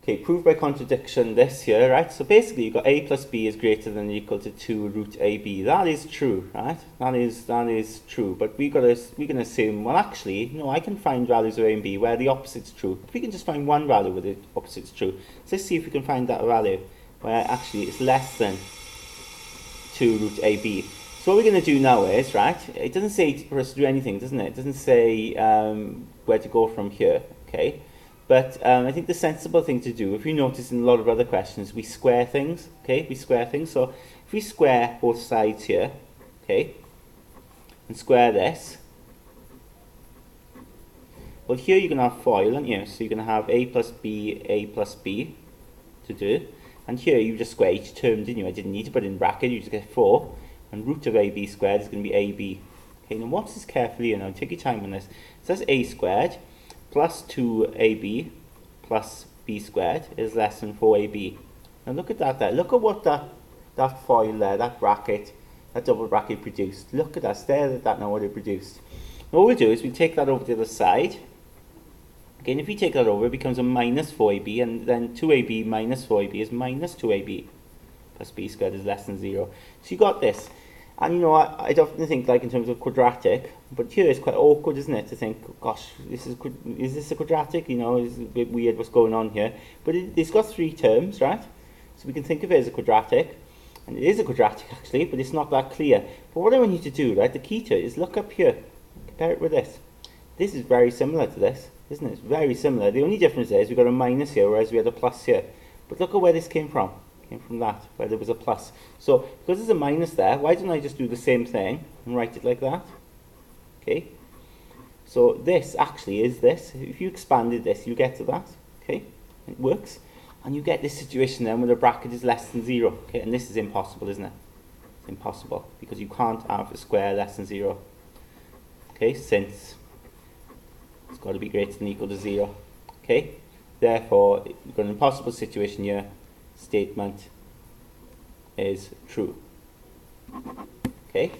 Okay, prove by contradiction this here, right? So basically you've got a plus b is greater than or equal to 2 root ab. That is true, right? That is true. But we can assume, well actually, no, I can find values of a and b where the opposite's true. If we can just find one value where the opposite's true, so let's see if we can find that value where actually it's less than 2 root ab. So what we're going to do now is, right, it doesn't say for us to do anything, doesn't it? It doesn't say where to go from here, okay? But I think the sensible thing to do, if you notice in a lot of other questions, we square things, okay? We square things. So if we square both sides here, okay, and square this, well, here you're going to have FOIL, aren't you? So you're going to have a plus b to do. And here you just square each term, didn't you? I didn't need to put it in bracket, you just get 4. And root of ab squared is going to be ab. Okay, now watch this carefully, you know, take your time on this. So that's a squared plus 2ab plus b squared is less than 4ab. Now look at that there. Look at what that FOIL there, that bracket, that double bracket produced. Look at that, stare at that now, what it produced. Now what we'll do is we'll take that over to the other side. Okay, and if we take that over, it becomes a minus 4ab, and then 2ab minus 4ab is minus 2ab plus b squared is less than 0. So you got this. And you know, I'd often think like in terms of quadratic, but here it's quite awkward, isn't it, to think, gosh, is this a quadratic? You know, it's a bit weird what's going on here. But it's got 3 terms, right? So we can think of it as a quadratic. And it is a quadratic actually, but it's not that clear. But what I want you to do, right, the key to it is look up here. Compare it with this. This is very similar to this, isn't it? It's very similar. The only difference is we've got a minus here, whereas we had a plus here. But look at where this came from. Came from that, where there was a plus. So, because there's a minus there, why don't I just do the same thing and write it like that? Okay. So this actually is this. If you expanded this, you get to that. Okay. It works. And you get this situation then where the bracket is less than 0. Okay. And this is impossible, isn't it? It's impossible because you can't have a square less than 0. Okay. Since it's got to be greater than or equal to 0. Okay. Therefore, you've got an impossible situation here. Statement is true. Okay.